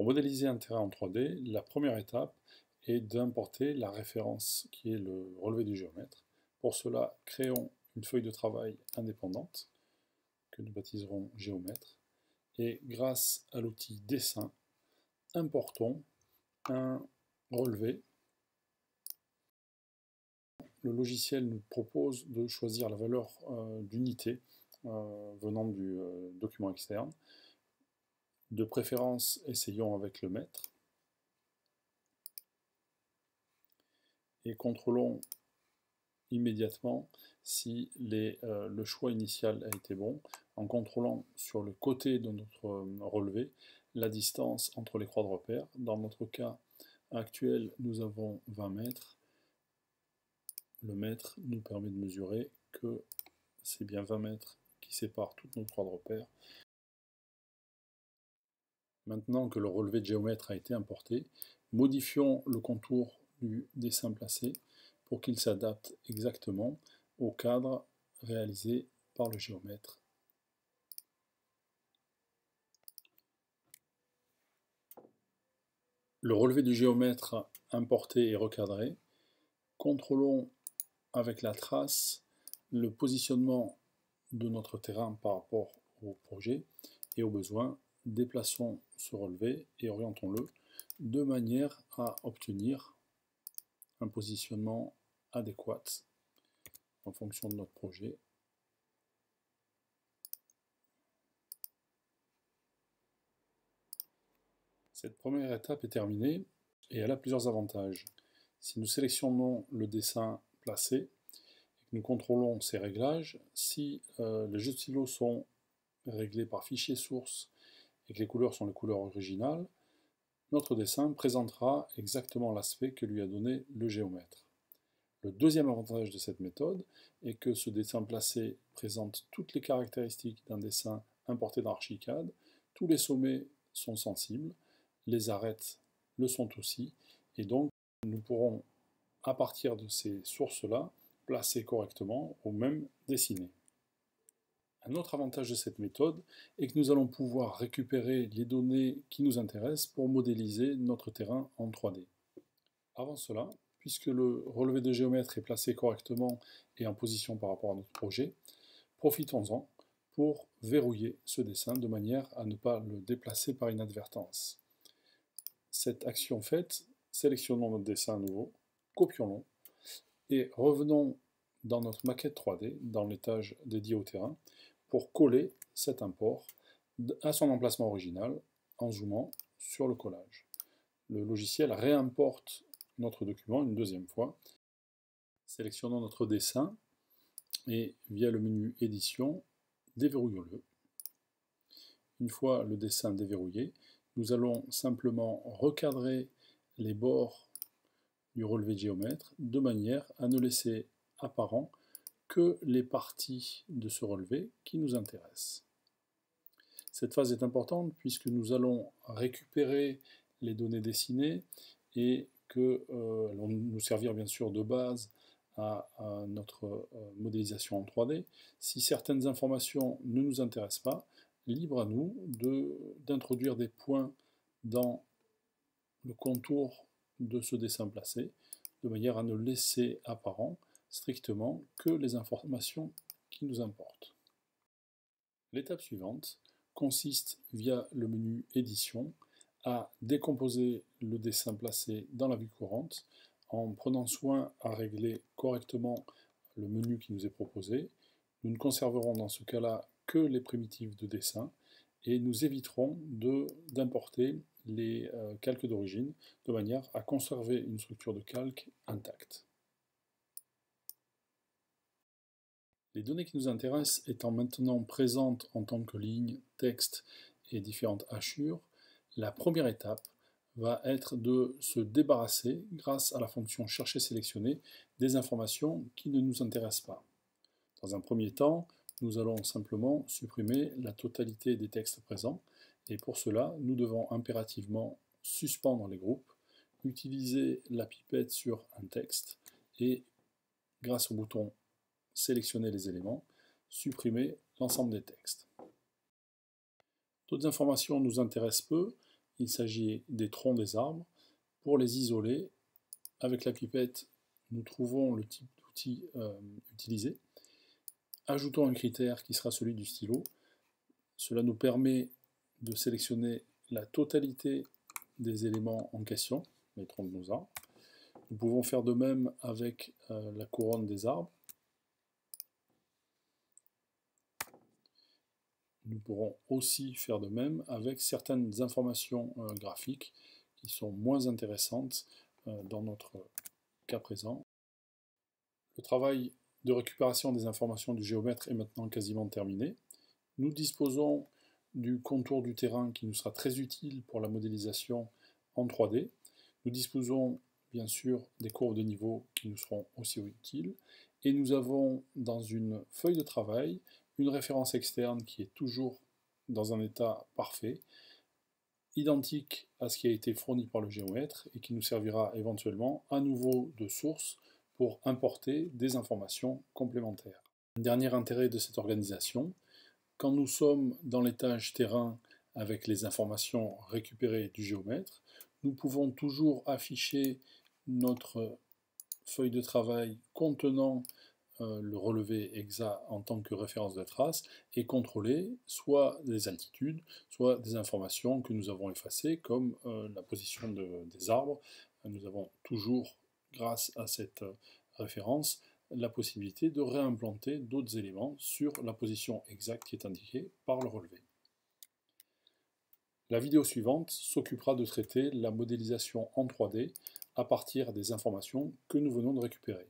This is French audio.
Pour modéliser un terrain en 3D, la première étape est d'importer la référence qui est le relevé du géomètre. Pour cela, créons une feuille de travail indépendante que nous baptiserons géomètre et grâce à l'outil dessin, importons un relevé. Le logiciel nous propose de choisir la valeur d'unité venant du document externe. De préférence, essayons avec le mètre. Et contrôlons immédiatement si le choix initial a été bon, en contrôlant sur le côté de notre relevé la distance entre les croix de repère. Dans notre cas actuel, nous avons 20 mètres. Le mètre nous permet de mesurer que c'est bien 20 mètres qui séparent toutes nos croix de repère. Maintenant que le relevé de géomètre a été importé, modifions le contour du dessin placé pour qu'il s'adapte exactement au cadre réalisé par le géomètre. Le relevé du géomètre importé et recadré. Contrôlons avec la trace le positionnement de notre terrain par rapport au projet et au besoin. Déplaçons ce relevé et orientons-le de manière à obtenir un positionnement adéquat en fonction de notre projet. Cette première étape est terminée et elle a plusieurs avantages. Si nous sélectionnons le dessin placé et que nous contrôlons ces réglages, si les jeux de stylos sont réglés par fichier source et que les couleurs sont les couleurs originales, notre dessin présentera exactement l'aspect que lui a donné le géomètre. Le deuxième avantage de cette méthode est que ce dessin placé présente toutes les caractéristiques d'un dessin importé dans Archicad. Tous les sommets sont sensibles, les arêtes le sont aussi, et donc nous pourrons, à partir de ces sources-là, placer correctement ou même dessiner. Un autre avantage de cette méthode est que nous allons pouvoir récupérer les données qui nous intéressent pour modéliser notre terrain en 3D. Avant cela, puisque le relevé de géomètre est placé correctement et en position par rapport à notre projet, profitons-en pour verrouiller ce dessin de manière à ne pas le déplacer par inadvertance. Cette action faite, sélectionnons notre dessin à nouveau, copions-le et revenons dans notre maquette 3D, dans l'étage dédié au terrain, pour coller cet import à son emplacement original en zoomant sur le collage. Le logiciel réimporte notre document une deuxième fois. Sélectionnons notre dessin et via le menu édition, déverrouillons-le. Une fois le dessin déverrouillé, nous allons simplement recadrer les bords du relevé de géomètre de manière à ne laisser apparent que les parties de ce relevé qui nous intéressent. Cette phase est importante puisque nous allons récupérer les données dessinées et que elles vont nous servir bien sûr de base à notre modélisation en 3D. Si certaines informations ne nous intéressent pas, libre à nous d'introduire des points dans le contour de ce dessin placé, de manière à ne laisser apparent strictement que les informations qui nous importent. L'étape suivante consiste, via le menu Édition, à décomposer le dessin placé dans la vue courante en prenant soin à régler correctement le menu qui nous est proposé. Nous ne conserverons dans ce cas-là que les primitives de dessin et nous éviterons d'importer les calques d'origine de manière à conserver une structure de calque intacte. Les données qui nous intéressent étant maintenant présentes en tant que lignes, texte et différentes hachures, la première étape va être de se débarrasser, grâce à la fonction chercher sélectionner, des informations qui ne nous intéressent pas. Dans un premier temps, nous allons simplement supprimer la totalité des textes présents, et pour cela, nous devons impérativement suspendre les groupes, utiliser la pipette sur un texte, et grâce au bouton sélectionner les éléments, supprimer l'ensemble des textes. D'autres informations nous intéressent peu, il s'agit des troncs des arbres. Pour les isoler, avec la pipette, nous trouvons le type d'outil utilisé. Ajoutons un critère qui sera celui du stylo. Cela nous permet de sélectionner la totalité des éléments en question, les troncs de nos arbres. Nous pouvons faire de même avec la couronne des arbres. Nous pourrons aussi faire de même avec certaines informations graphiques qui sont moins intéressantes dans notre cas présent. Le travail de récupération des informations du géomètre est maintenant quasiment terminé. Nous disposons du contour du terrain qui nous sera très utile pour la modélisation en 3D. Nous disposons bien sûr des courbes de niveau qui nous seront aussi utiles. Et nous avons dans une feuille de travail une référence externe qui est toujours dans un état parfait, identique à ce qui a été fourni par le géomètre et qui nous servira éventuellement à nouveau de source pour importer des informations complémentaires. Un dernier intérêt de cette organisation, quand nous sommes dans l'étage terrain avec les informations récupérées du géomètre, nous pouvons toujours afficher notre feuille de travail contenant le relevé exact en tant que référence de trace et contrôler soit des altitudes, soit des informations que nous avons effacées, comme la position des arbres. Nous avons toujours, grâce à cette référence, la possibilité de réimplanter d'autres éléments sur la position exacte qui est indiquée par le relevé. La vidéo suivante s'occupera de traiter la modélisation en 3D à partir des informations que nous venons de récupérer.